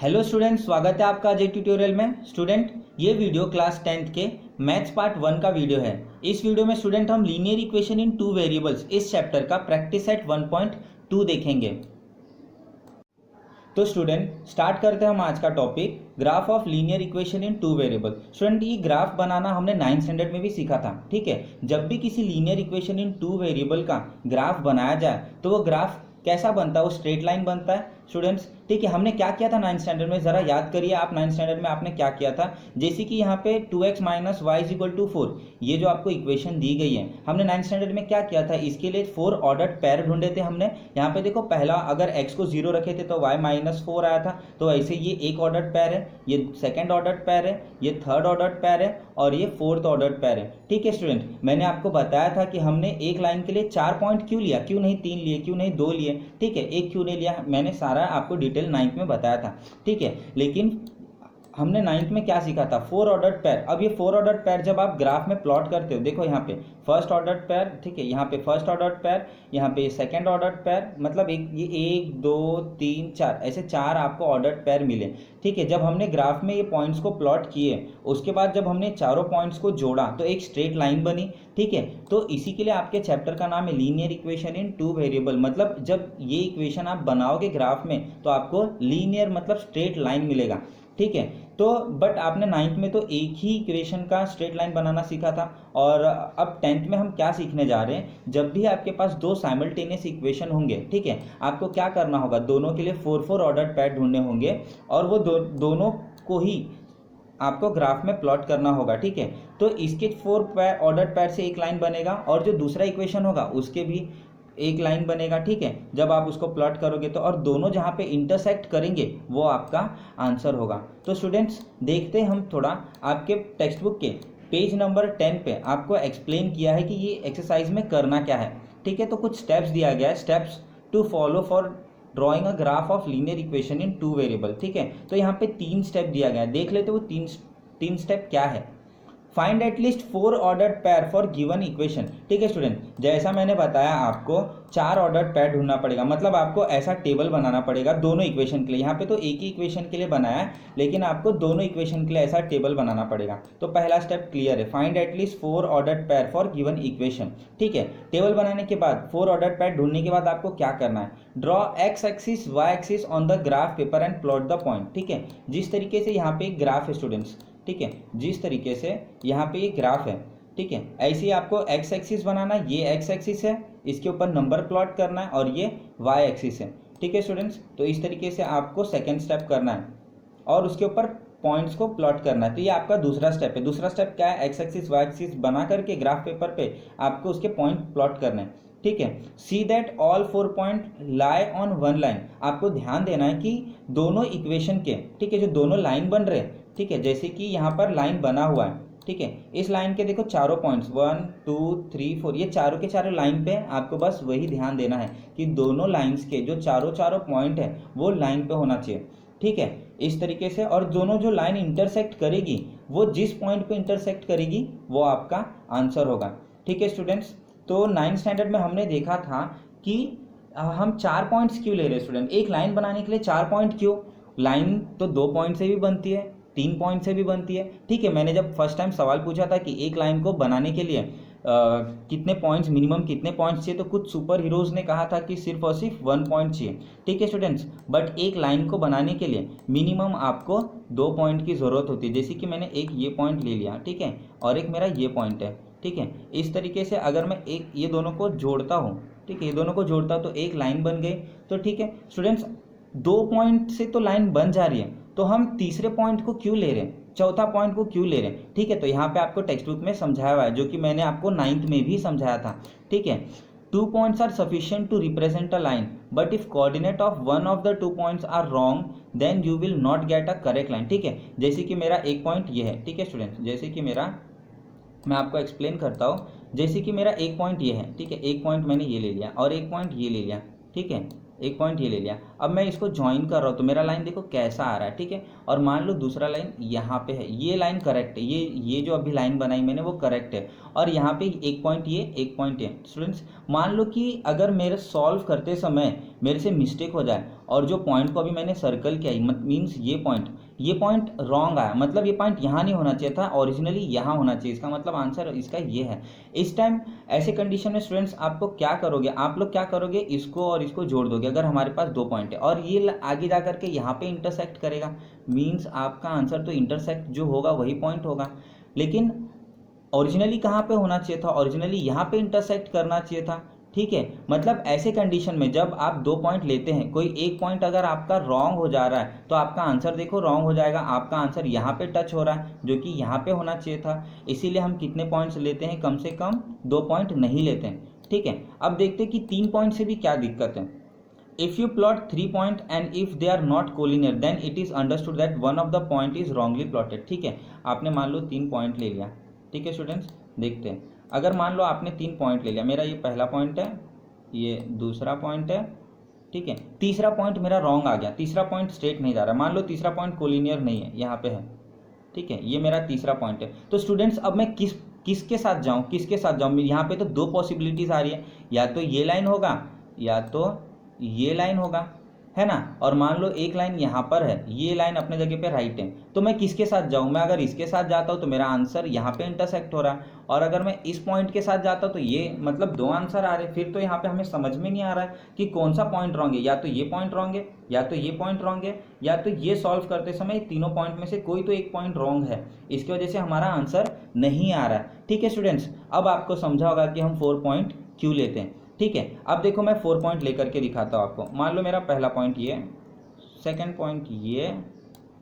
Hello student, स्वागत है आपका आज ट्यूटोरियल में। स्टूडेंट, ये वीडियो क्लास 10th के मैथ्स पार्ट 1 का वीडियो है। इस वीडियो में स्टूडेंट हम linear equation in two variables इस चैप्टर का प्रैक्टिस सेट 1.2 देखेंगे। तो स्टूडेंट स्टार्ट करते हैं हम आज का topic, graph of linear equation in two variable. Student, ये ग्राफ बनाना हमने 9th स्टैंडर्ड में भी सीखा था। ठीक है, जब भी किसी linear equation in two variable का ग्राफ बनाया जाए तो वो ग्राफ कैसा बनता है? वो स्ट्रेट लाइन बनता है स्टूडेंट्स। ठीक है, हमने क्या किया था 9th स्टैंडर्ड में, जरा याद करिए आप 9th स्टैंडर्ड में आपने क्या किया था। जैसे कि यहाँ पे 2x minus y is equal to 4, ये जो आपको इक्वेशन दी गई है, हमने 9th स्टैंडर्ड में क्या किया था, इसके लिए 4 ऑर्डर्ड पैर ढूंढे थे हमने। यहाँ पे देखो, पहला अगर x को 0 रखे थे तो y माइनस 4 आया था, तो ऐसे ये एक ऑर्डर्ड पैर है, ये सेकेंड ऑर्डर्ड पैर है, ये थर्ड ऑर्डर्ड पैर है और ये फोर्थ ऑर्डर्ड पैर है। ठीक है स्टूडेंट, मैंने आपको बताया था कि हमने एक लाइन के लिए 4 पॉइंट क्यों लिया, क्यों नहीं 3 लिए, क्यों नहीं 2 लिए। ठीक है, एक क्यों नहीं लिया, मैंने सारा आपको डिटेल 9th में बताया था। ठीक है, लेकिन हमने 9th में क्या सीखा था, 4 ऑर्डर्ड पैर। अब ये 4 ऑर्डर्ड पैर जब आप ग्राफ में प्लॉट करते हो, देखो यहाँ पे फर्स्ट ऑर्डर्ड पैर, ठीक है, यहाँ पे फर्स्ट ऑर्डर्ड पैर, यहाँ पे सेकंड ऑर्डर्ड पैर, मतलब ये 1 2 3 4 ऐसे 4 आपको ऑर्डर्ड पैर मिले। ठीक है, जब हमने ग्राफ में ये पॉइंट्स को प्लॉट किए, उसके बाद जब हमने चारों पॉइंट्स को जोड़ा तो एक स्ट्रेट लाइन बनी। ठीक है, तो इसी के लिए आपके चैप्टर का नाम है linear equation in two variable. मतलब जब ये इक्वेशन आप बनाओगे ग्राफ में तो आपको लीनियर मतलब स्ट्रेट लाइन मिलेगा। ठीक है, तो बट आपने 9th में तो एक ही इक्वेशन का स्ट्रेट लाइन बनाना सीखा था, और अब 10th में हम क्या सीखने जा रहे हैं, जब भी आपके पास दो साइमल्टेनियस इक्वेशन होंगे, ठीक है, आपको क्या करना होगा, दोनों के लिए 4 ऑर्डर्ड पैर ढूंढने होंगे और वो दोनों को ही आपको ग्राफ में प्लॉट करना होगा। ठीक है, तो इसके 4 ऑर्डर्ड पैर से एक लाइन बनेगा और जो दूसरा इक्वेशन होगा उसके भी एक लाइन बनेगा। ठीक है, जब आप उसको प्लॉट करोगे तो, और दोनों जहाँ पे इंटरसेक्ट करेंगे वो आपका आंसर होगा। तो स्टूडेंट्स देखते हैं हम थोड़ा, आपके टेक्स्ट बुक के पेज नंबर 10 पे आपको एक्सप्लेन किया है कि ये एक्सरसाइज में करना क्या है। ठीक है, तो कुछ स्टेप्स दिया गया है, steps to follow for drawing a graph of linear equation in two variable. ठीक है, तो यहाँ पे 3 स्टेप दिया गया है, देख लेते वो तीन स्टेप क्या है। फाइंड एटलीस्ट 4 ऑर्डर्ड पैर फॉर गिवन इक्वेशन। ठीक है स्टूडेंट, जैसा मैंने बताया आपको 4 ऑर्डर्ड पैर ढूंढना पड़ेगा, मतलब आपको ऐसा टेबल बनाना पड़ेगा दोनों इक्वेशन के लिए। यहाँ पे तो एक ही इक्वेशन के लिए बनाया है, लेकिन आपको दोनों इक्वेशन के लिए ऐसा टेबल बनाना पड़ेगा। तो पहला स्टेप क्लियर है, फाइंड एटलीस्ट 4 ऑर्डर्ड पैर फॉर गिवन इक्वेशन। ठीक है, टेबल बनाने के बाद 4 ऑर्डर्ड पैर ढूंढने के बाद आपको क्या करना है, draw x axis y axis on the graph paper and plot the point. ठीक है, जिस तरीके से यहाँ पे एक ग्राफ है स्टूडेंट्स, ठीक है, जिस तरीके से यहाँ पे ये ग्राफ है, ठीक है, ऐसे ही आपको एक्स एक्सिस बनाना है, ये एक्स एक्सिस है, इसके ऊपर नंबर प्लॉट करना है और ये वाई एक्सिस है। ठीक है स्टूडेंट्स, तो इस तरीके से आपको सेकेंड स्टेप करना है और उसके ऊपर पॉइंट्स को प्लॉट करना है। तो ये आपका दूसरा स्टेप है। दूसरा स्टेप क्या है, एक्स एक्सिस वाई एक्सिस बना करके ग्राफ पेपर पे आपको उसके पॉइंट प्लॉट करने हैं। ठीक है, see that all 4 point lie on one line. आपको ध्यान देना है कि दोनों इक्वेशन के, ठीक है, जो दोनों लाइन बन रहे हैं, ठीक है, जैसे कि यहाँ पर लाइन बना हुआ है, ठीक है, इस लाइन के देखो चारों पॉइंट्स 1 2 3 4, ये चारों के चारों लाइन पे आपको बस वही ध्यान देना है कि दोनों लाइंस के जो चारों पॉइंट है वो लाइन पे होना चाहिए। ठीक है, इस तरीके से, और दोनों जो लाइन इंटरसेक्ट करेगी वो जिस पॉइंट पे इंटरसेक्ट करेगी वो आपका आंसर होगा। ठीक है स्टूडेंट्स, तो 9th स्टैंडर्ड में हमने देखा था कि हम 4 पॉइंट्स क्यों ले रहे हैं स्टूडेंट, एक लाइन बनाने के लिए 4 पॉइंट क्यों, लाइन तो 2 पॉइंट से भी बनती है, 3 पॉइंट से भी बनती है। ठीक है, मैंने जब फर्स्ट टाइम सवाल पूछा था कि एक लाइन को बनाने के लिए कितने पॉइंट्स, मिनिमम कितने पॉइंट्स चाहिए, तो कुछ सुपर हीरोज ने कहा था कि सिर्फ और सिर्फ 1 पॉइंट चाहिए। ठीक है स्टूडेंट्स, बट एक लाइन को बनाने के लिए मिनिमम आपको 2 पॉइंट की ज़रूरत होती है। जैसे कि मैंने एक ये पॉइंट ले लिया, ठीक है, और एक मेरा ये पॉइंट है। ठीक है, इस तरीके से अगर मैं एक ये दोनों को जोड़ता हूँ, ठीक है, ये दोनों को जोड़ता हूँ तो एक लाइन बन गई। तो ठीक है स्टूडेंट्स, 2 पॉइंट से तो लाइन बन जा रही है, तो हम तीसरे पॉइंट को क्यों ले रहे हैं, चौथा पॉइंट को क्यों ले रहे हैं। ठीक है, तो यहाँ पे आपको टेक्स्ट बुक में समझाया हुआ है, जो कि मैंने आपको 9th में भी समझाया था। ठीक है, 2 points are sufficient to represent a line, but if coordinate of one of the 2 points are wrong then you will not get a correct line. ठीक है, जैसे कि मेरा एक पॉइंट ये है, ठीक है स्टूडेंट्स, जैसे कि मेरा, मैं आपको एक्सप्लेन करता हूँ, जैसे कि मेरा एक पॉइंट ये है, ठीक है, एक पॉइंट मैंने ये ले लिया और एक पॉइंट ये ले लिया, ठीक है, एक पॉइंट ये ले लिया। अब मैं इसको ज्वाइन कर रहा हूँ तो मेरा लाइन देखो कैसा आ रहा है। ठीक है, और मान लो दूसरा लाइन यहाँ पे है, ये लाइन करेक्ट है, ये जो अभी लाइन बनाई मैंने वो करेक्ट है, और यहाँ पे एक पॉइंट ये, एक पॉइंट ये। स्टूडेंट्स मान लो कि अगर मेरे सॉल्व करते समय मेरे से मिस्टेक हो जाए और जो पॉइंट को अभी मैंने सर्कल किया मीन्स ये पॉइंट रॉन्ग आया, मतलब ये पॉइंट यहाँ नहीं होना चाहिए था, ओरिजिनली यहाँ होना चाहिए, इसका मतलब आंसर इसका ये है। इस टाइम ऐसे कंडीशन में स्टूडेंट्स आपको क्या करोगे, आप लोग क्या करोगे, इसको और इसको जोड़ दोगे। अगर हमारे पास दो पॉइंट है और ये आगे जा करके यहाँ पे इंटरसेक्ट करेगा, मीन्स आपका आंसर तो इंटरसेक्ट जो होगा वही पॉइंट होगा। लेकिन ओरिजिनली कहाँ पे होना चाहिए था, ओरिजिनली यहाँ पे इंटरसेक्ट करना चाहिए था। ठीक है, मतलब ऐसे कंडीशन में जब आप दो पॉइंट लेते हैं, कोई एक पॉइंट अगर आपका रॉन्ग हो जा रहा है तो आपका आंसर देखो रॉन्ग हो जाएगा। आपका आंसर यहाँ पे टच हो रहा है जो कि यहाँ पे होना चाहिए था, इसीलिए हम कितने पॉइंट्स लेते हैं, कम से कम 2 पॉइंट नहीं लेते हैं। ठीक है, अब देखते हैं कि 3 पॉइंट से भी क्या दिक्कत है। If you plot 3 point and if they are not collinear then it is understood that one of the point is wrongly plotted। ठीक है, आपने मान लो 3 पॉइंट ले लिया। ठीक है स्टूडेंट्स, देखते हैं। अगर मान लो आपने 3 पॉइंट ले लिया, मेरा ये पहला पॉइंट है, ये दूसरा पॉइंट है, ठीक है, तीसरा पॉइंट मेरा रॉन्ग आ गया, तीसरा पॉइंट स्ट्रेट नहीं जा रहा, मान लो तीसरा पॉइंट कोलिनियर नहीं है, यहाँ पे है। ठीक है, ये मेरा तीसरा पॉइंट है। तो स्टूडेंट्स अब मैं किसके साथ जाऊँ, किसके साथ जाऊँ, यहाँ पे तो 2 पॉसिबिलिटीज आ रही है, या तो ये लाइन होगा या तो ये लाइन होगा, है ना। और मान लो एक लाइन यहाँ पर है, ये लाइन अपने जगह पे राइट है, तो मैं किसके साथ जाऊँ, मैं अगर इसके साथ जाता हूँ तो मेरा आंसर यहाँ पे इंटरसेक्ट हो रहा है, और अगर मैं इस पॉइंट के साथ जाता हूँ तो ये मतलब 2 आंसर आ रहे। फिर तो यहाँ पे हमें समझ में नहीं आ रहा है कि कौन सा पॉइंट रॉन्ग है, या तो ये पॉइंट रॉन्ग है या तो ये पॉइंट रॉन्ग है, या तो ये सॉल्व करते समय तीनों पॉइंट में से कोई तो एक पॉइंट रॉन्ग है, इसकी वजह से हमारा आंसर नहीं आ रहा है। ठीक है स्टूडेंट्स, अब आपको समझा होगा कि हम 4 पॉइंट क्यों लेते हैं। ठीक है, अब देखो मैं 4 पॉइंट लेकर के दिखाता हूँ आपको। मान लो मेरा पहला पॉइंट ये, सेकंड पॉइंट ये,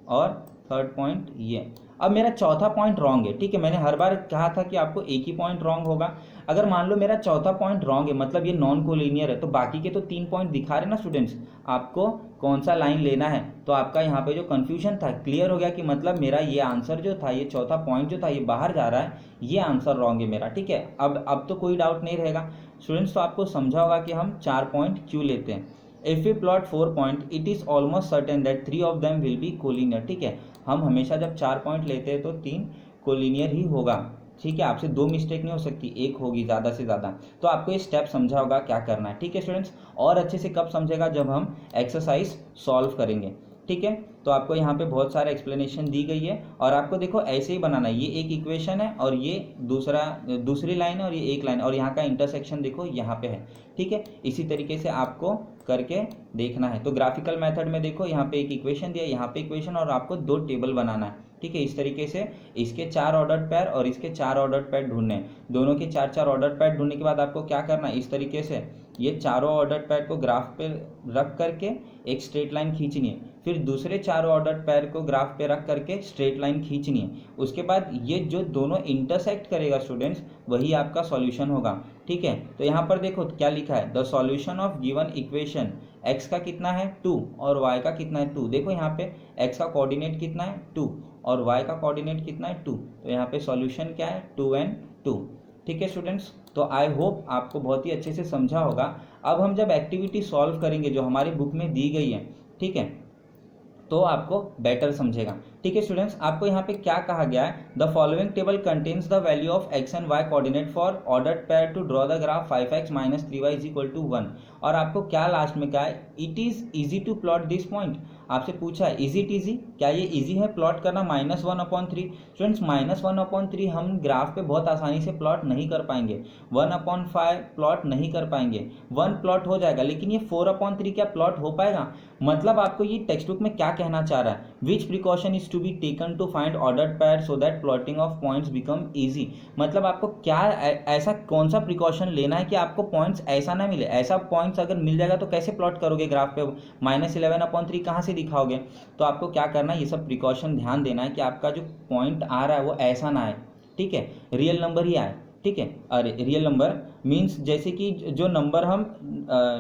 और थर्ड पॉइंट ये। अब मेरा चौथा पॉइंट रॉन्ग है। ठीक है, मैंने हर बार कहा था कि आपको एक ही पॉइंट रॉन्ग होगा। अगर मान लो मेरा चौथा पॉइंट रॉन्ग है, मतलब ये नॉन कोलिनियर है, तो बाकी के तो 3 पॉइंट दिखा रहे ना स्टूडेंट्स, आपको कौन सा लाइन लेना है। तो आपका यहाँ पे जो कन्फ्यूजन था क्लियर हो गया कि मतलब मेरा ये आंसर जो था, ये चौथा पॉइंट जो था ये बाहर जा रहा है, ये आंसर रॉन्ग है मेरा। ठीक है, अब तो कोई डाउट नहीं रहेगा स्टूडेंट्स। तो आपको समझा होगा कि हम 4 पॉइंट क्यों लेते हैं। If we plot 4 point it is almost certain that 3 of them will be collinear. ठीक है, हम हमेशा जब 4 पॉइंट लेते हैं तो 3 कोलिनियर ही होगा। ठीक है, आपसे 2 मिस्टेक नहीं हो सकती, एक होगी ज़्यादा से ज़्यादा। तो आपको ये स्टेप समझा होगा क्या करना है। ठीक है स्टूडेंट्स, और अच्छे से कब समझेगा, जब हम एक्सरसाइज सॉल्व करेंगे। ठीक है, तो आपको यहाँ पे बहुत सारा एक्सप्लेनेशन दी गई है, और आपको देखो ऐसे ही बनाना है। ये एक इक्वेशन है और ये दूसरी लाइन है और ये एक लाइन, और यहाँ का इंटरसेक्शन देखो यहाँ पे है। ठीक है, इसी तरीके से आपको करके देखना है। तो ग्राफिकल मेथड में देखो, यहाँ पे एक इक्वेशन दिया, यहाँ पे इक्वेशन, और आपको 2 टेबल बनाना है। ठीक है, इस तरीके से इसके 4 ऑर्डर पैर और इसके 4 ऑर्डर पैर ढूंढने हैं। दोनों के 4 ऑर्डर पैर ढूंढने के बाद आपको क्या करना है, इस तरीके से ये चारों ऑर्डर पैर को ग्राफ पे रख करके एक स्ट्रेट लाइन खींचनी है। फिर दूसरे 4 ऑर्डर पैर को ग्राफ पे रख करके स्ट्रेट लाइन खींचनी है। उसके बाद ये जो दोनों इंटरसेक्ट करेगा स्टूडेंट्स, वही आपका सॉल्यूशन होगा। ठीक है, तो यहाँ पर देखो क्या लिखा है, the solution of given equation, x का कितना है 2 और y का कितना है 2। देखो यहाँ पे x का कोऑर्डिनेट कितना है 2 और y का कोऑर्डिनेट कितना है 2, तो यहाँ पे सॉल्यूशन क्या है 2 and 2। ठीक है स्टूडेंट्स, तो आई होप आपको बहुत ही अच्छे से समझा होगा। अब हम जब एक्टिविटी सॉल्व करेंगे जो हमारी बुक में दी गई है, ठीक है, तो आपको बेटर समझेगा। ठीक है स्टूडेंट्स, आपको यहाँ पे क्या कहा गया है, the following table contains the value of x and y coordinate for ordered pair to draw the graph 5x - 3y = 1। और आपको क्या लास्ट में कहा है, it is easy to plot this point. आपसे पूछा है इज इट इजी, क्या ये इजी है प्लॉट करना -1/3। स्टूडेंट्स -1/3 हम ग्राफ पे बहुत आसानी से प्लॉट नहीं कर पाएंगे, 1/5 प्लॉट नहीं कर पाएंगे, 1 प्लॉट हो जाएगा, लेकिन ये 4/3 क्या प्लॉट हो पाएगा। मतलब आपको ये टेक्स्ट बुक में क्या कहना चाह रहा है, which precaution is to be taken to find ordered pair so that plotting of points become easy. मतलब आपको क्या ऐसा कौन सा प्रिकॉशन लेना है कि आपको पॉइंट्स ऐसा ना मिले। ऐसा पॉइंट्स अगर मिल जाएगा तो कैसे प्लॉट करोगे ग्राफ पे, -11/3 कहाँ से दिखाओगे। तो आपको क्या करना है, ये सब प्रिकॉशन ध्यान देना है कि आपका जो पॉइंट आ रहा है वो ऐसा ना आए। ठीक है, रियल नंबर ही आए। ठीक है, अरे रियल नंबर मीन्स जैसे कि जो नंबर हम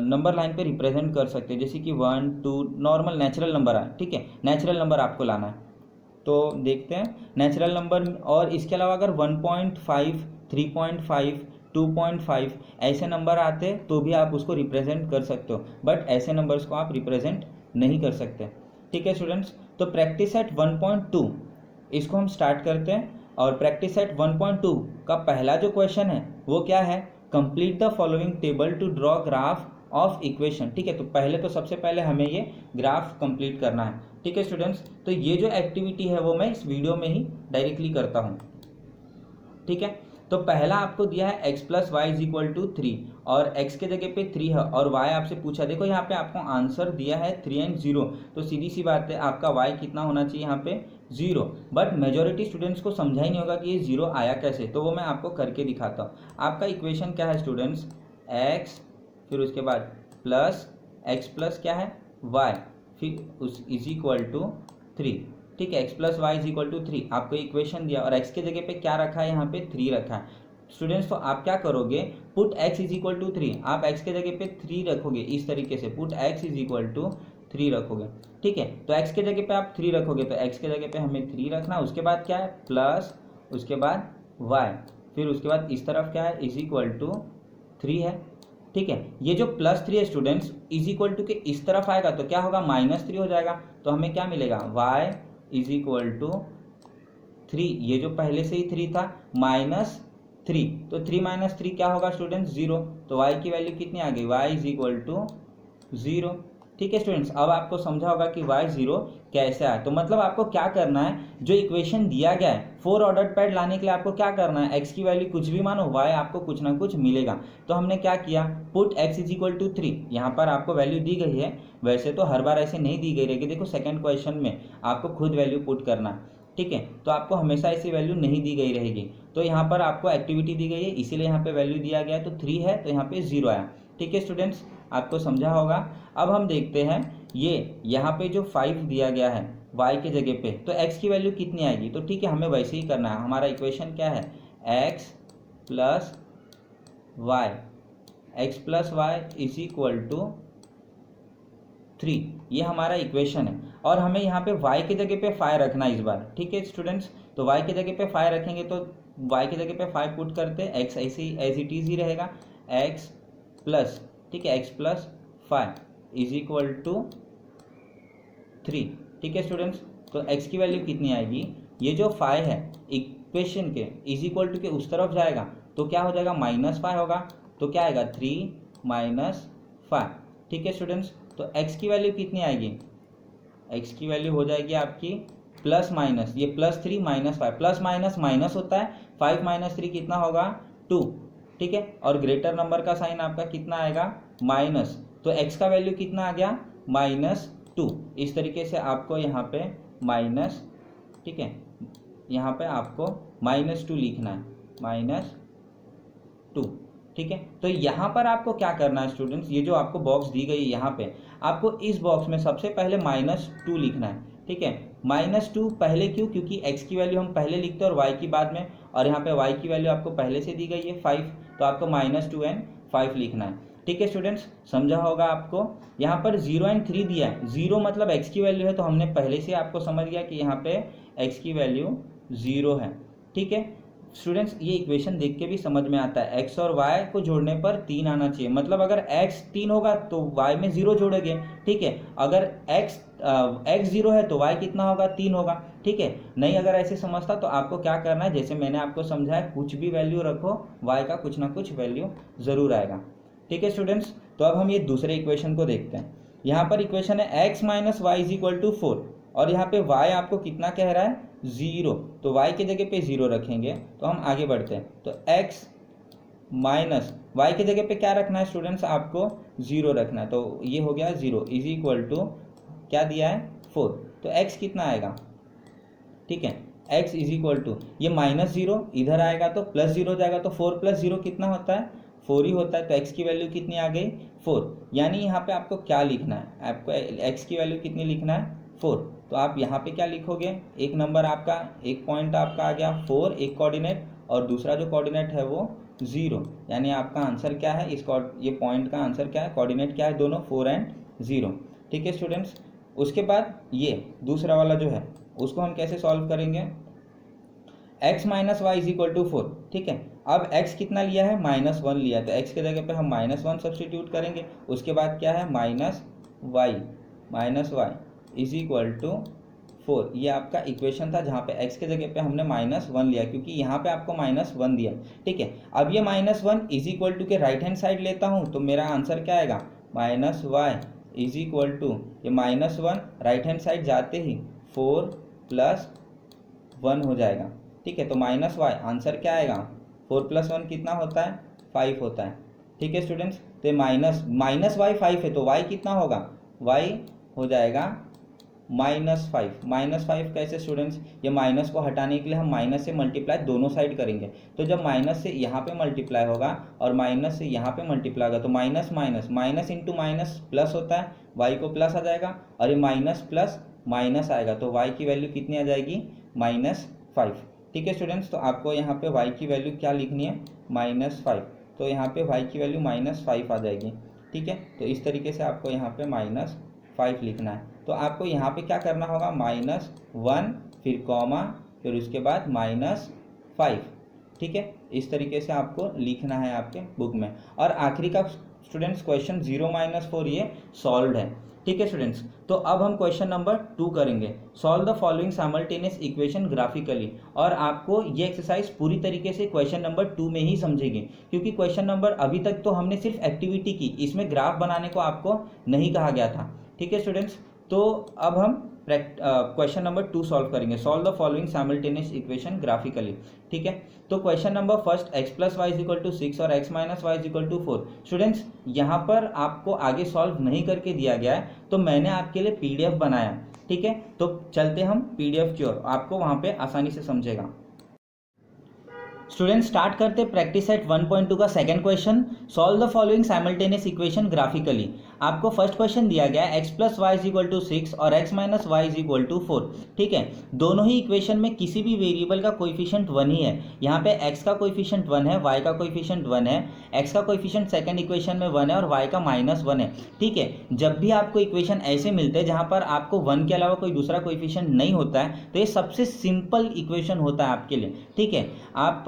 नंबर लाइन पे रिप्रेजेंट कर सकते हैं, जैसे कि 1 2 नॉर्मल नेचुरल नंबर आए। ठीक है, नेचुरल नंबर आपको लाना है, तो देखते हैं नेचुरल नंबर। और इसके अलावा अगर 1.5 3.5 2.5 ऐसे नंबर आते तो भी आप उसको रिप्रेजेंट कर सकते हो, बट ऐसे नंबर्स को आप रिप्रेजेंट नहीं कर सकते। ठीक है स्टूडेंट्स, तो प्रैक्टिस सेट 1.2 इसको हम स्टार्ट करते हैं। और प्रैक्टिस सेट 1.2 का पहला जो क्वेश्चन है वो क्या है, complete the following table to draw graph of equation. ठीक है, तो पहले तो सबसे पहले हमें ये ग्राफ कंप्लीट करना है। ठीक है स्टूडेंट्स, तो ये जो एक्टिविटी है वो मैं इस वीडियो में ही डायरेक्टली करता हूँ। ठीक है, तो पहला आपको दिया है x plus y is equal to 3 और x के जगह पे 3 है और y आपसे पूछा। देखो यहाँ पे आपको आंसर दिया है 3 एंड 0, तो सीधी सी बात है आपका y कितना होना चाहिए यहाँ पे 0। बट मेजोरिटी स्टूडेंट्स को समझा ही नहीं होगा कि ये 0 आया कैसे, तो वो मैं आपको करके दिखाता हूँ। आपका इक्वेशन क्या है स्टूडेंट्स, x फिर उसके बाद प्लस x प्लस क्या है y फिर उस इज इक्वल टू 3। ठीक है, x plus y is equal to 3 आपको इक्वेशन दिया और x के जगह पे क्या रखा है, यहाँ पे 3 रखा है। स्टूडेंट्स तो आप क्या करोगे, put x is equal to 3, आप x के जगह पे 3 रखोगे इस तरीके से, put x is equal to 3 रखोगे। ठीक है, तो x के जगह पे आप 3 रखोगे तो x के जगह पे हमें 3 रखना, उसके बाद क्या है प्लस, उसके बाद y, फिर उसके बाद इस तरफ क्या है इज इक्वल टू 3 है। ठीक है, ये जो प्लस 3 है स्टूडेंट्स इज इक्वल टू के इस तरफ आएगा तो क्या होगा -3 हो जाएगा, तो हमें क्या मिलेगा y इज इक्वल टू 3, ये जो पहले से ही 3 था -3, तो 3 माइनस 3 क्या होगा स्टूडेंट्स 0, तो y की वैल्यू कितनी आ गई y इज इक्वल टू 0। ठीक है स्टूडेंट्स, अब आपको समझा होगा कि y 0 कैसे आया। तो मतलब आपको क्या करना है, जो इक्वेशन दिया गया है 4 ऑर्डर्ड पैड लाने के लिए आपको क्या करना है, x की वैल्यू कुछ भी मानो, y आपको कुछ ना कुछ मिलेगा। तो हमने क्या किया, put x is equal to 3, यहाँ पर आपको वैल्यू दी गई है, वैसे तो हर बार ऐसे नहीं दी गई रहेगी। देखो सेकंड क्वेश्चन में आपको खुद वैल्यू पुट करना है। ठीक है, तो आपको हमेशा ऐसी वैल्यू नहीं दी गई रहेगी, तो यहाँ पर आपको एक्टिविटी दी गई है इसीलिए यहाँ पे वैल्यू दिया गया है, तो 3 है तो यहाँ पे 0 आया। ठीक है स्टूडेंट्स, आपको समझा होगा। अब हम देखते हैं ये यहाँ पे जो 5 दिया गया है y के जगह पे, तो x की वैल्यू कितनी आएगी, तो ठीक है हमें वैसे ही करना है। हमारा इक्वेशन क्या है, x plus y is equal to 3, ये हमारा इक्वेशन है और हमें यहाँ पे y के जगह पे 5 रखना है इस बार। ठीक है स्टूडेंट्स, तो y के जगह पे 5 रखेंगे तो y के जगह पे 5 पुट करते हैं, x ऐसे ही एज इट इज ही रहेगा, x प्लस, ठीक है x plus 5 is equal to 3। ठीक है स्टूडेंट्स, तो x की वैल्यू कितनी आएगी, ये जो 5 है इक्वेशन के इज इक्वल टू के उस तरफ जाएगा तो क्या हो जाएगा -5 होगा, तो क्या आएगा 3 - 5। ठीक है स्टूडेंट्स, तो x की वैल्यू कितनी आएगी, x की वैल्यू हो जाएगी आपकी प्लस माइनस, ये +3 - 5, प्लस माइनस माइनस होता है, 5 - 3 कितना होगा 2। ठीक है, और ग्रेटर नंबर का साइन आपका कितना आएगा माइनस, तो x का वैल्यू कितना आ गया -2। इस तरीके से आपको यहाँ पे माइनस, ठीक है यहाँ पे आपको -2 लिखना है, -2। ठीक है, तो यहाँ पर आपको क्या करना है स्टूडेंट्स, ये जो आपको बॉक्स दी गई है यहाँ पे आपको इस बॉक्स में सबसे पहले -2 लिखना है। ठीक है, -2 पहले क्यों, क्योंकि x की वैल्यू हम पहले लिखते हैं और y की बाद में, और यहाँ पे y की वैल्यू आपको पहले से दी गई है 5, तो आपको -2 एंड 5 लिखना है। ठीक है स्टूडेंट्स, समझा होगा आपको। यहाँ पर 0 एंड 3 दिया है, 0 मतलब x की वैल्यू है, तो हमने पहले से आपको समझ गया कि यहाँ पे x की वैल्यू 0 है। ठीक है स्टूडेंट्स, ये इक्वेशन देख के भी समझ में आता है, x और y को जोड़ने पर 3 आना चाहिए, मतलब अगर x 3 होगा तो y में 0 जोड़ेंगे। ठीक है, अगर x 0 है तो y कितना होगा 3 होगा। ठीक है, नहीं अगर ऐसे समझता तो आपको क्या करना है, जैसे मैंने आपको समझाया कुछ भी वैल्यू रखो, y का कुछ ना कुछ वैल्यू ज़रूर आएगा। ठीक है स्टूडेंट्स, तो अब हम ये दूसरे इक्वेशन को देखते हैं। यहाँ पर इक्वेशन है x - y is equal to 4 और यहाँ पे y आपको कितना कह रहा है 0, तो y के जगह पे 0 रखेंगे। तो हम आगे बढ़ते हैं, तो x माइनस y के जगह पे क्या रखना है स्टूडेंट्स, आपको 0 रखना है, तो ये हो गया 0 इज इक्वल टू क्या दिया है 4, तो x कितना आएगा, ठीक है x इज इक्वल टू ये -0 इधर आएगा तो +0 जाएगा, तो 4 + 0 कितना होता है 4 ही होता है, तो x की वैल्यू कितनी आ गई 4। यानी यहाँ पे आपको क्या लिखना है, आपको x की वैल्यू कितनी लिखना है 4, तो आप यहाँ पे क्या लिखोगे, एक नंबर आपका, एक पॉइंट आपका आ गया 4 एक कोऑर्डिनेट और दूसरा जो कोऑर्डिनेट है वो 0, यानी आपका आंसर क्या है, ये पॉइंट का आंसर क्या है, कोऑर्डिनेट क्या है दोनों 4 एंड 0। ठीक है स्टूडेंट्स, उसके बाद ये दूसरा वाला जो है उसको हम कैसे सॉल्व करेंगे, x - y is equal to 4। ठीक है, अब x कितना लिया है -1 लिया है, तो x के जगह पे हम -1 सब्सटीट्यूट करेंगे, उसके बाद क्या है -y इज इक्वल टू 4। ये आपका इक्वेशन था जहाँ पे x के जगह पे हमने -1 लिया, क्योंकि यहाँ पे आपको -1 दिया। ठीक है, अब ये -1 इज इक्वल टू के राइट हैंड साइड लेता हूँ तो मेरा आंसर क्या आएगा minus y is equal to ये -1 राइट हैंड साइड जाते ही 4 + 1 हो जाएगा। ठीक है, तो माइनस वाई आंसर क्या आएगा, 4 + 1 कितना होता है, 5 होता है। ठीक है स्टूडेंट्स, तो ये माइनस वाई 5 है तो वाई कितना होगा, वाई हो जाएगा -5। -5 कैसे स्टूडेंट्स, ये माइनस को हटाने के लिए हम माइनस से मल्टीप्लाई दोनों साइड करेंगे। तो जब माइनस से यहाँ पे मल्टीप्लाई होगा और माइनस से यहाँ पे मल्टीप्लाई होगा तो minus minus minus into minus plus होता है, वाई को प्लस आ जाएगा और ये माइनस प्लस माइनस आएगा तो वाई की वैल्यू कितनी आ जाएगी, -5। ठीक है स्टूडेंट्स, तो आपको यहाँ पे वाई की वैल्यू क्या लिखनी है, -5। तो यहाँ पे वाई की वैल्यू -5 आ जाएगी। ठीक है, तो इस तरीके से आपको यहाँ पे -5 लिखना है। तो आपको यहाँ पे क्या करना होगा, -1 फिर कॉमा फिर उसके बाद -5। ठीक है, इस तरीके से आपको लिखना है आपके बुक में। और आखिरी का स्टूडेंट्स क्वेश्चन 0-4 ये सॉल्व है। ठीक है स्टूडेंट्स, तो अब हम क्वेश्चन नंबर 2 करेंगे, solve the following simultaneous equation graphically. और आपको ये एक्सरसाइज पूरी तरीके से क्वेश्चन नंबर 2 में ही समझेगी, क्योंकि क्वेश्चन नंबर अभी तक तो हमने सिर्फ एक्टिविटी की, इसमें ग्राफ बनाने को आपको नहीं कहा गया था। ठीक है स्टूडेंट्स, तो अब हम क्वेश्चन नंबर 2 सॉल्व करेंगे, solve the following simultaneous equation graphically. ठीक है, तो question number first, x + y = 6 और x - y = 4। स्टूडेंट्स यहाँ पर आपको आगे सॉल्व नहीं करके दिया गया है, तो मैंने आपके लिए PDF बनाया। ठीक है, तो चलते हम PDF की ओर, आपको वहाँ पे आसानी से समझेगा। स्टूडेंट स्टार्ट करते प्रैक्टिस सेट 1.2 का second question, solve the following simultaneous equation graphically. आपको फर्स्ट क्वेश्चन दिया गया है x + y = 6 और x - y = 4। ठीक है, दोनों ही इक्वेशन में किसी भी वेरिएबल का कोएफिशिएंट 1 ही है। यहाँ पे x का कोएफिशिएंट 1 है, y का कोएफिशिएंट 1 है, x का कोएफिशिएंट सेकंड इक्वेशन में 1 है और y का -1 है। ठीक है, जब भी आपको इक्वेशन ऐसे मिलते हैं जहाँ पर आपको 1 के अलावा कोई दूसरा कोएफिशिएंट नहीं होता है, तो ये सबसे सिंपल इक्वेशन होता है आपके लिए। ठीक है, आप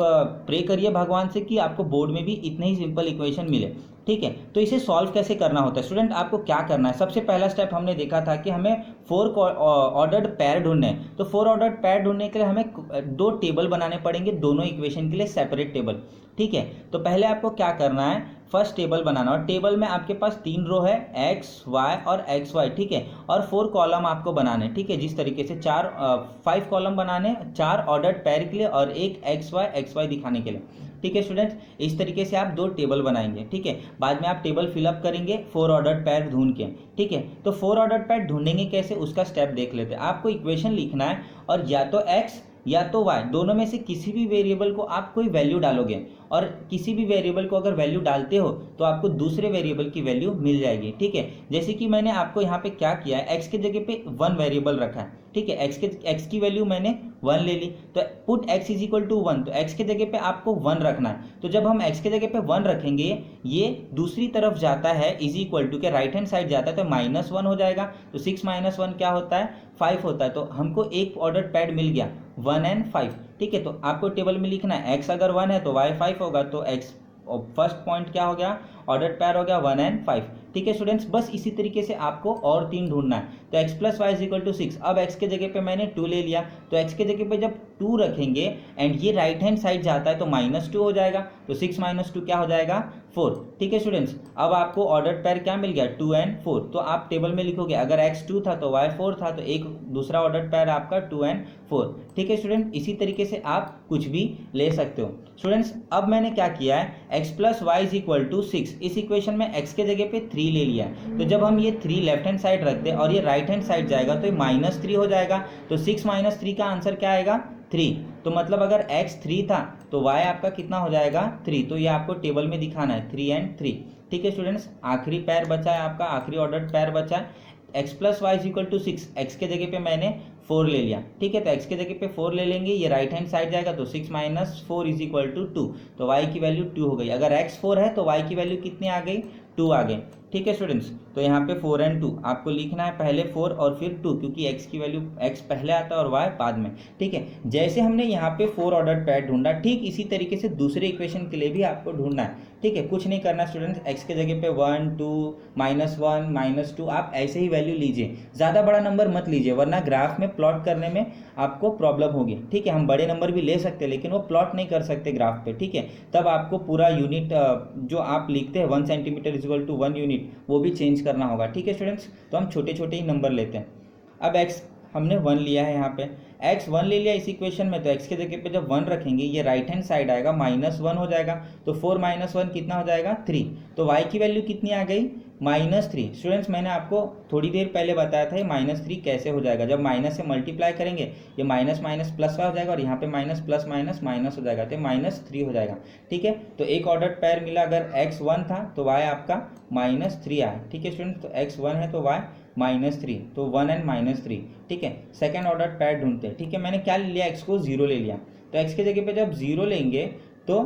प्रे करिए भगवान से कि आपको बोर्ड में भी इतने ही सिंपल इक्वेशन मिले। ठीक है, तो इसे सॉल्व कैसे करना होता है स्टूडेंट, आपको क्या करना है, सबसे पहला स्टेप हमने देखा था कि हमें 4 ऑर्डर्ड पेयर ढूंढने हैं। तो 4 ऑर्डर्ड पेयर ढूंढने के लिए हमें 2 टेबल बनाने पड़ेंगे, दोनों इक्वेशन के लिए सेपरेट टेबल। ठीक है, तो पहले आपको क्या करना है, फर्स्ट टेबल बनाना, और टेबल में आपके पास 3 रो है, x y और xy। ठीक है, और 4 कॉलम आपको बनाने। ठीक है, जिस तरीके से 5 कॉलम बनाने, 4 ऑर्डर्ड पेयर के लिए और एक xy दिखाने के लिए। ठीक है स्टूडेंट्स, इस तरीके से आप 2 टेबल बनाएंगे। ठीक है, बाद में आप टेबल फिलअप करेंगे 4 ऑर्डर्ड पेयर ढूंढ के। ठीक है, तो 4 ऑर्डर्ड पेयर ढूंढेंगे कैसे, उसका स्टेप देख लेते हैं। आपको इक्वेशन लिखना है और या तो x या तो y, दोनों में से किसी भी वेरिएबल को आप कोई वैल्यू डालोगे, और किसी भी वेरिएबल को अगर वैल्यू डालते हो तो आपको दूसरे वेरिएबल की वैल्यू मिल जाएगी। ठीक है, जैसे कि मैंने आपको यहाँ पे क्या किया है, x के जगह पे 1 वेरिएबल रखा है। ठीक है, x की वैल्यू मैंने 1 ले ली, तो पुट x = 1, तो x के जगह पे आपको 1 रखना है। तो जब हम x के जगह पे 1 रखेंगे, ये दूसरी तरफ जाता है = के राइट हैंड साइड जाता है, तो -1 हो जाएगा। तो 6 - 1 क्या होता है, 5 होता है। तो हमको एक ऑर्डर पैड मिल गया 1 और 5। ठीक है, तो आपको टेबल में लिखना है x अगर 1 है तो y 5 होगा, तो x फर्स्ट पॉइंट क्या हो गया, ऑर्डर पैर हो गया 1 और 5। ठीक है स्टूडेंट्स, बस इसी तरीके से आपको और 3 ढूंढना है। तो x + y = 6, अब x के जगह पे मैंने 2 ले लिया, तो x के जगह पे जब 2 रखेंगे एंड ये राइट हैंड साइड जाता है तो -2 हो जाएगा, तो 6 - 2 क्या हो जाएगा, 4। ठीक है स्टूडेंट्स, अब आपको ऑर्डर पैर क्या मिल गया, 2 और 4। तो आप टेबल में लिखोगे अगर x 2 था तो y 4 था, तो एक दूसरा ऑर्डर पैर आपका 2 और 4। ठीक है स्टूडेंट, इसी तरीके से आप कुछ भी ले सकते हो। स्टूडेंट्स, अब मैंने क्या किया है, x + y = 6, इस इक्वेशन में x के जगह पे 3 ले लिया है। तो जब हम ये 3 लेफ्ट हैंड साइड रखते हैं और ये राइट हैंड साइड जाएगा तो ये -3 हो जाएगा। तो 6 - 3 का आंसर क्या आएगा, 3। तो मतलब अगर x 3 था तो y आपका कितना हो जाएगा, 3। तो ये आपको टेबल में दिखाना है 3 और 3। ठीक है स्टूडेंट्स, आखिरी पैर बचा है आपका, आखिरी ऑर्डर पैर बचा है, x + y = 6, x के जगह पे मैंने 4 ले लिया। ठीक है, तो x के जगह पे 4 ले लेंगे, ये राइट हैंड साइड जाएगा, तो 6 - 4 = 2, तो y की वैल्यू 2 हो गई। अगर x 4 है तो y की वैल्यू कितनी आ गई, 2 आ गई। ठीक है स्टूडेंट्स, तो यहाँ पे 4 और 2 आपको लिखना है, पहले 4 और फिर 2, क्योंकि x की वैल्यू x पहले आता है और y बाद में। ठीक है, जैसे हमने यहाँ पे 4 ऑर्डर पैड ढूंढा, ठीक इसी तरीके से दूसरे इक्वेशन के लिए भी आपको ढूंढना है। ठीक है, कुछ नहीं करना स्टूडेंट्स, x के जगह पे 1 2 -1 -2 आप ऐसे ही वैल्यू लीजिए, ज़्यादा बड़ा नंबर मत लीजिए, वरना ग्राफ में प्लॉट करने में आपको प्रॉब्लम होगी। ठीक है, हम बड़े नंबर भी ले सकते हैं लेकिन वो प्लॉट नहीं कर सकते ग्राफ पे। ठीक है, तब आपको पूरा यूनिट जो आप लिखते हैं 1 सेंटीमीटर = 1 यूनिट, यूनिट वो भी चेंज करना होगा। ठीक है स्टूडेंट्स, तो हम छोटे छोटे ही नंबर लेते हैं। अब x हमने 1 लिया है, यहाँ पे x 1 ले लिया इस इक्वेशन में, तो x के जगह पे जब 1 रखेंगे ये राइट हैंड साइड आएगा, -1 हो जाएगा, तो 4 - 1 कितना हो जाएगा 3। तो y की वैल्यू कितनी आ गई -3। स्टूडेंट्स मैंने आपको थोड़ी देर पहले बताया था ये -3 कैसे हो जाएगा, जब माइनस से मल्टीप्लाई करेंगे ये माइनस माइनस प्लस हो जाएगा और यहाँ पे माइनस प्लस माइनस माइनस हो जाएगा, तो -3 हो जाएगा। ठीक है, तो एक ऑर्डर पेयर मिला, अगर x 1 था तो y आपका -3 आया। ठीक है स्टूडेंट्स, तो x 1 है तो y -3, तो 1 एंड -3। ठीक है, सेकेंड ऑर्डर पेयर ढूंढते हैं। ठीक है, मैंने क्या लिया, x को 0 ले लिया, तो x के जगह पे जब 0 लेंगे तो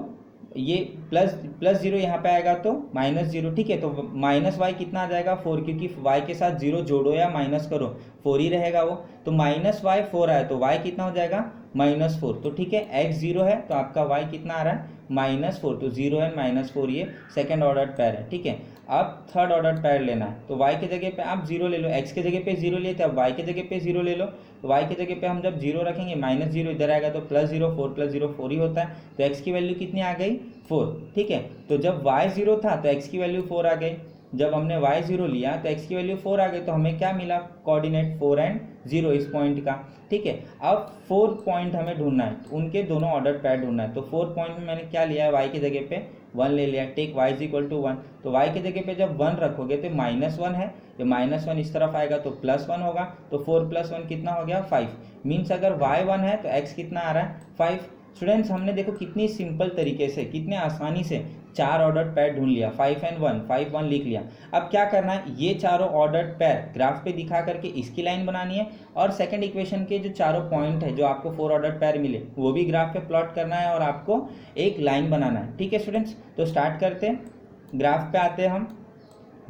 ये प्लस 0 यहाँ पे आएगा तो -0। ठीक है, तो -y कितना आ जाएगा 4, क्योंकि y के साथ 0 जोड़ो या माइनस करो 4 ही रहेगा वो, तो -y 4 आया, तो y कितना हो जाएगा -4। तो ठीक है, x 0 है तो आपका y कितना आ रहा है -4, तो 0 एंड -4 ये सेकेंड ऑर्डर पेयर है। ठीक है, अब थर्ड ऑर्डर पेयर लेना है, तो y के जगह पे आप 0 ले लो, x के जगह पे 0 लिए थे, अब y के जगह पे 0 ले लो, तो y के जगह पे हम जब 0 रखेंगे -0 इधर आएगा तो +0, 4 + 0 4 ही होता है, तो x की वैल्यू कितनी आ गई 4। ठीक है, तो जब y 0 था तो x की वैल्यू 4 आ गई, जब हमने y 0 लिया तो x की वैल्यू 4 आ गई, तो हमें क्या मिला कोऑर्डिनेट 4 एंड 0 इस पॉइंट का। ठीक है, अब 4 पॉइंट हमें ढूंढना है, उनके दोनों ऑर्डर पेयर ढूंढना है, तो 4 पॉइंट में मैंने क्या लिया है, y की जगह पे 1 ले लिया, टेक y = 1, तो y की जगह पे जब 1 रखोगे तो -1 है, ये -1 इस तरफ आएगा तो +1 होगा, तो 4 + 1 कितना हो गया 5, मीन्स अगर y 1 है तो x कितना आ रहा है 5। स्टूडेंट्स हमने देखो कितनी सिंपल तरीके से, कितने आसानी से 4 ऑर्डर पेयर ढूंढ लिया, 5 एंड 1, 5 1 लिख लिया। अब क्या करना है, ये चारों ऑर्डर पेयर ग्राफ पे दिखा करके इसकी लाइन बनानी है, और सेकंड इक्वेशन के जो चारों पॉइंट है जो आपको 4 ऑर्डर पेयर मिले वो भी ग्राफ पे प्लॉट करना है और आपको एक लाइन बनाना है। ठीक है स्टूडेंट्स, तो स्टार्ट करते हैं, ग्राफ पे आते हैं हम।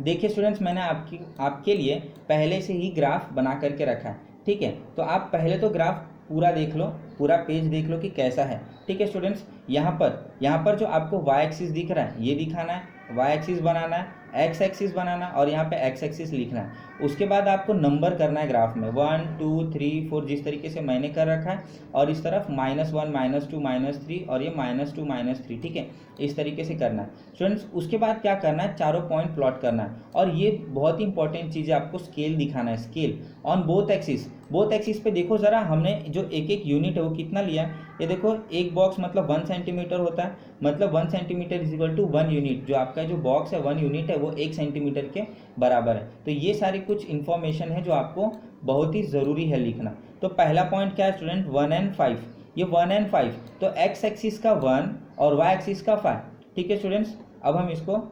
देखिए स्टूडेंट्स, मैंने आपके लिए पहले से ही ग्राफ बना करके रखा है। ठीक है, तो आप पहले तो ग्राफ पूरा देख लो, पूरा पेज देख लो कि कैसा है। ठीक है स्टूडेंट्स, यहाँ पर जो आपको y एक्सिस दिख रहा है ये दिखाना है, y एक्सिस बनाना है, x एक्सिस बनाना है और यहाँ पे x एक्सिस लिखना है। उसके बाद आपको नंबर करना है ग्राफ में 1 2 3 4 जिस तरीके से मैंने कर रखा है, और इस तरफ -1 -2 -3 और ये -2 -3। ठीक है, इस तरीके से करना है स्टूडेंट्स। उसके बाद क्या करना है, चारों पॉइंट प्लॉट करना है, और ये बहुत ही इंपॉर्टेंट चीज़ है, आपको स्केल दिखाना है, स्केल ऑन बोथ एक्सिस पे देखो ज़रा, हमने जो एक यूनिट है वो कितना लिया है, ये देखो एक बॉक्स मतलब 1 सेंटीमीटर होता है, मतलब 1 सेंटीमीटर = 1 यूनिट, जो आपका जो बॉक्स है 1 यूनिट है वो 1 सेंटीमीटर के बराबर है। तो ये सारी कुछ इन्फॉर्मेशन है जो आपको बहुत ही ज़रूरी है लिखना। तो पहला पॉइंट क्या है स्टूडेंट, 1 एंड 5, ये 1 एंड 5, तो x एक्सिस का 1 और y एक्सिस का 5। ठीक है स्टूडेंट्स, अब हम इसको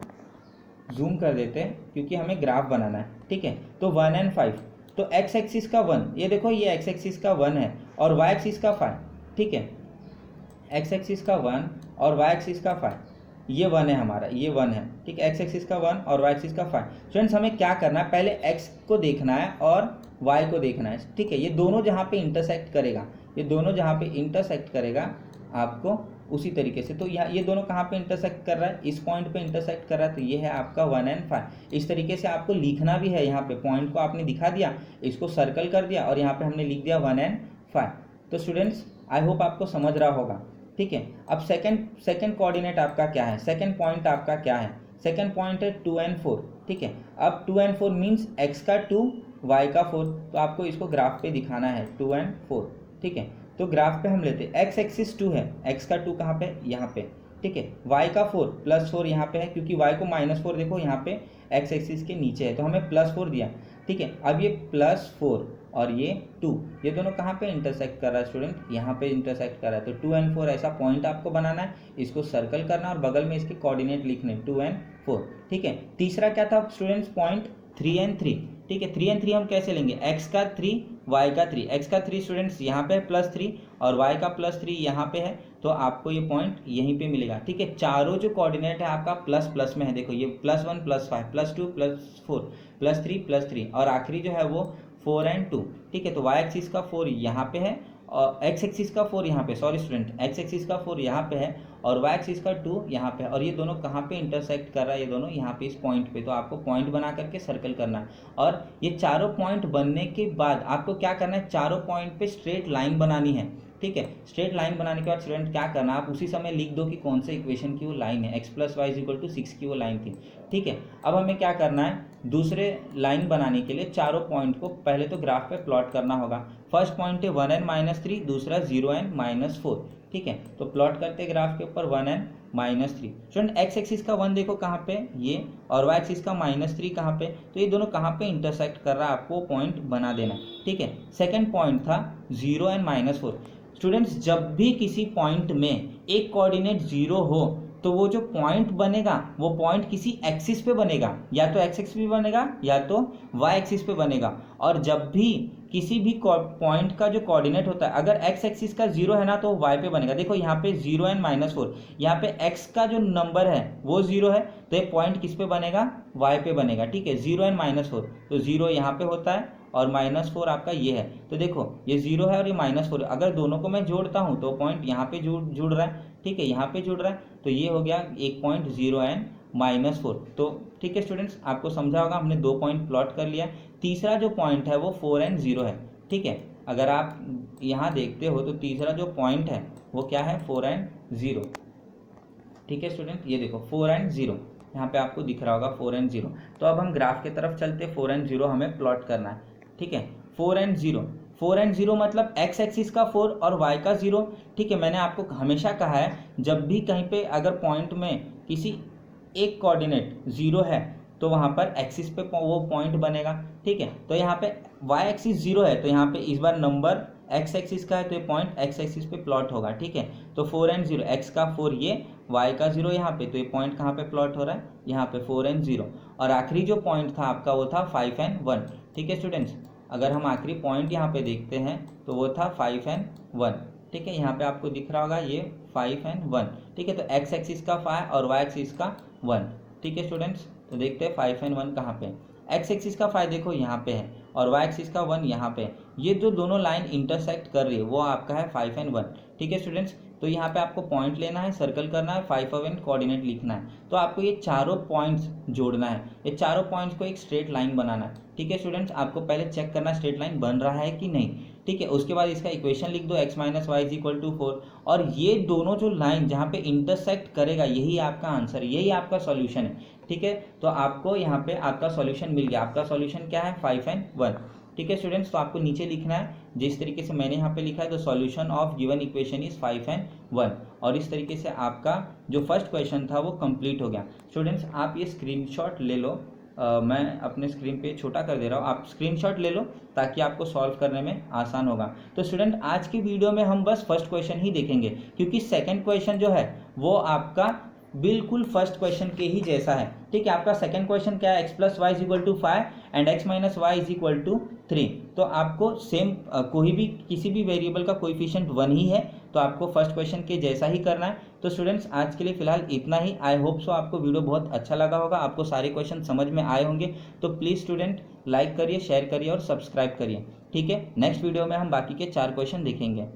जूम कर देते हैं क्योंकि हमें ग्राफ बनाना है। ठीक है, तो 1 एंड 5, तो x एक्सिस का 1, ये देखो ये x एक्सिस का 1 है और y एक्सिस का 5। ठीक है, x एक्सिस का 1 और y एक्सिस का 5, ये 1 है हमारा, ये 1 है। ठीक है, x एक्सिस का 1 और y एक्सिस का 5। स्टूडेंट्स हमें क्या करना है, पहले x को देखना है और y को देखना है। ठीक है, ये दोनों जहाँ पे इंटरसेक्ट करेगा, ये दोनों जहाँ पे इंटरसेक्ट करेगा आपको उसी तरीके से, तो यहाँ ये दोनों कहाँ पे इंटरसेक्ट कर रहा है, इस पॉइंट पे इंटरसेक्ट कर रहा है, तो ये है आपका 1 एंड 5। इस तरीके से आपको लिखना भी है, यहाँ पे पॉइंट को आपने दिखा दिया, इसको सर्कल कर दिया और यहाँ पे हमने लिख दिया 1 एंड 5। तो स्टूडेंट्स आई होप आपको समझ रहा होगा। ठीक है, अब सेकंड कोऑर्डिनेट आपका क्या है, सेकंड पॉइंट आपका क्या है, सेकंड पॉइंट है 2 एंड 4। ठीक है, अब 2 एंड 4 मीन्स x का 2 y का 4, तो आपको इसको ग्राफ पे दिखाना है 2 एंड 4। ठीक है, तो ग्राफ पे हम लेते हैं, x एक्सिस 2 है, x का 2 कहाँ पे, यहाँ पे। ठीक है, y का 4 +4 यहाँ पे है, क्योंकि y को -4 देखो यहाँ पे x एक्सिस के नीचे है, तो हमें +4 दिया। ठीक है, अब ये +4 और ये 2, ये दोनों कहाँ पे इंटरसेक्ट कर रहा है स्टूडेंट, यहाँ पे इंटरसेक्ट कर रहा है, तो 2 एंड 4 ऐसा पॉइंट आपको बनाना है, इसको सर्कल करना और बगल में इसके कोऑर्डिनेट लिखने 2 एंड 4। ठीक है, तीसरा क्या था स्टूडेंट्स, पॉइंट 3 एंड 3। ठीक है, 3 एंड 3 हम कैसे लेंगे, x का 3 y का 3, x का 3 स्टूडेंट्स यहाँ पे है +3 और y का +3 यहाँ पे है, तो आपको ये पॉइंट यहीं पे मिलेगा। ठीक है, चारों जो कोऑर्डिनेट है आपका प्लस प्लस में है, देखो ये +1 +5 +2 +4 +3 +3 और आखिरी जो है वो 4 एंड 2। ठीक है, तो y एक्सिस का 4 यहाँ पे है और x एक्सिस का 4 यहाँ पे, सॉरी स्टूडेंट, x एक्सिस का 4 यहाँ पे है और y एक्सिस का 2 यहाँ पे है, और ये दोनों कहाँ पे इंटरसेक्ट कर रहा है, ये दोनों यहाँ पे इस पॉइंट पे, तो आपको पॉइंट बना करके सर्कल करना है। और ये चारों पॉइंट बनने के बाद आपको क्या करना है, चारों पॉइंट पे स्ट्रेट लाइन बनानी है। ठीक है। स्ट्रेट लाइन बनाने के बाद स्टूडेंट क्या करना, आप उसी समय लिख दो कि कौन से इक्वेशन की वो लाइन है, x + y = 6 की वो लाइन थी, ठीक है। अब हमें क्या करना है, दूसरे लाइन बनाने के लिए चारों पॉइंट को पहले तो ग्राफ पे प्लॉट करना होगा। फर्स्ट पॉइंट है 1n - 3, दूसरा 0n - 4, ठीक है। तो प्लॉट करते ग्राफ के ऊपर 1n - 3। स्टूडेंट एक्स एक्सिस का 1 देखो कहाँ पे, ये, और वाई एक्सिस का -3 कहाँ पे, तो ये दोनों कहाँ पे इंटरसेक्ट कर रहा है, आपको पॉइंट बना देना, ठीक है। सेकंड पॉइंट था 0n - 4। स्टूडेंट्स जब भी किसी पॉइंट में एक कोऑर्डिनेट 0 हो तो वो जो पॉइंट बनेगा वो पॉइंट किसी एक्सिस पे बनेगा, या तो एक्स एक्सिस पे बनेगा या तो वाई एक्सिस पे बनेगा। और जब भी किसी भी पॉइंट का जो कोऑर्डिनेट होता है, अगर एक्स एक्सिस का 0 है ना तो वाई पे बनेगा। देखो यहाँ पे 0n - 4, यहाँ पे एक्स का जो नंबर है वो 0 है, तो ये पॉइंट किस पे बनेगा, वाई पे बनेगा, ठीक है। 0n - 4, तो 0 यहाँ पे होता है और -4 आपका ये है। तो देखो ये 0 है और ये -4 है, अगर दोनों को मैं जोड़ता हूँ तो पॉइंट यहाँ पे जुड़ रहा है, ठीक है, यहाँ पे जुड़ रहा है, तो ये हो गया एक पॉइंट 0n - 4। तो ठीक है स्टूडेंट्स, आपको समझा होगा, हमने 2 पॉइंट प्लॉट कर लिया। तीसरा जो पॉइंट है वो 4n 0 है, ठीक है। अगर आप यहाँ देखते हो तो तीसरा जो पॉइंट है वो क्या है, 4n 0, ठीक है स्टूडेंट। ये देखो 4n 0 यहाँ पे आपको दिख रहा होगा, 4n 0। तो अब हम ग्राफ की तरफ चलते, 4n 0 हमें प्लॉट करना है, ठीक है। 4n 0 मतलब x एक्सिस का 4 और y का 0, ठीक है। मैंने आपको हमेशा कहा है जब भी कहीं पे अगर पॉइंट में किसी एक कोऑर्डिनेट 0 है तो वहाँ पर एक्सिस पे वो पॉइंट बनेगा, ठीक है। तो यहाँ पे y एक्सिस 0 है तो यहाँ पे इस बार नंबर x एक्सिस का है तो ये पॉइंट x एक्सिस पे प्लॉट होगा, ठीक है। तो 4n 0, x का 4 ये, y का 0 यहाँ पे, तो ये पॉइंट कहाँ पे प्लॉट हो रहा है, यहाँ पे 4n 0। और आखिरी जो पॉइंट था आपका वो था 5n 1, ठीक है स्टूडेंट्स। अगर हम आखिरी पॉइंट यहाँ पे देखते हैं तो वो था 5n 1, ठीक है। यहाँ पे आपको दिख रहा होगा ये 5n 1, ठीक है। तो x एक्सिस का 5 और y एक्सिस का 1, ठीक है स्टूडेंट्स। तो देखते हैं 5n 1 कहाँ पे, x एक्सिस का 5 देखो यहाँ पे है और y एक्सिस का 1 यहाँ पे है। ये जो दोनों लाइन इंटरसेक्ट कर रही है वो आपका है 5n 1, ठीक है स्टूडेंट्स। तो यहाँ पे आपको पॉइंट लेना है, सर्कल करना है, 5 और n कोऑर्डिनेट लिखना है। तो आपको ये चारों पॉइंट्स जोड़ना है, ये चारों पॉइंट्स को एक स्ट्रेट लाइन बनाना है, ठीक है स्टूडेंट्स। आपको पहले चेक करना स्ट्रेट लाइन बन रहा है कि नहीं, ठीक है। उसके बाद इसका इक्वेशन लिख दो, x - y = 4। और ये दोनों जो लाइन जहाँ पे इंटरसेक्ट करेगा यही आपका आंसर है, यही आपका सॉल्यूशन है, ठीक है। तो आपको यहाँ पे आपका सॉल्यूशन मिल गया। आपका सॉल्यूशन क्या है, 5n 1, ठीक है स्टूडेंट्स। तो आपको नीचे लिखना है जिस तरीके से मैंने यहाँ पे लिखा है, तो solution of given equation is 5n 1। और इस तरीके से आपका जो फर्स्ट क्वेश्चन था वो कंप्लीट हो गया। स्टूडेंट्स आप ये स्क्रीनशॉट ले लो, मैं अपने स्क्रीन पे छोटा कर दे रहा हूँ, आप स्क्रीनशॉट ले लो ताकि आपको सॉल्व करने में आसान होगा। तो स्टूडेंट आज की वीडियो में हम बस फर्स्ट क्वेश्चन ही देखेंगे, क्योंकि सेकंड क्वेश्चन जो है वो आपका बिल्कुल फर्स्ट क्वेश्चन के ही जैसा है, ठीक है। आपका सेकंड क्वेश्चन क्या है, x + y = 5 and x - y = 3। तो आपको सेम कोई भी किसी भी वेरिएबल का कोएफिशिएंट 1 ही है, तो आपको फर्स्ट क्वेश्चन के जैसा ही करना है। तो स्टूडेंट्स आज के लिए फिलहाल इतना ही। आई होप सो आपको वीडियो बहुत अच्छा लगा होगा, आपको सारे क्वेश्चन समझ में आए होंगे। तो प्लीज़ स्टूडेंट लाइक करिए, शेयर करिए और सब्सक्राइब करिए, ठीक है। नेक्स्ट वीडियो में हम बाकी के 4 क्वेश्चन देखेंगे।